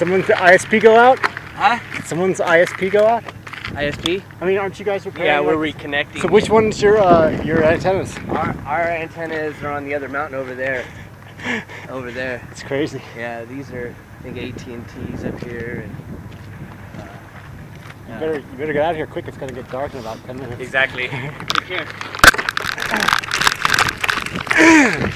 someone's ISP go out? Huh? Someone's ISP go out? ISP? I mean, aren't you guys repairing? Yeah, we're reconnecting. So which one's your antennas? Our antennas are on the other mountain over there. Over there. It's crazy. Yeah, these are, I think, AT&T's up here. And, You better get out of here quick. It's gonna get dark in about 10 minutes. Exactly. Take care.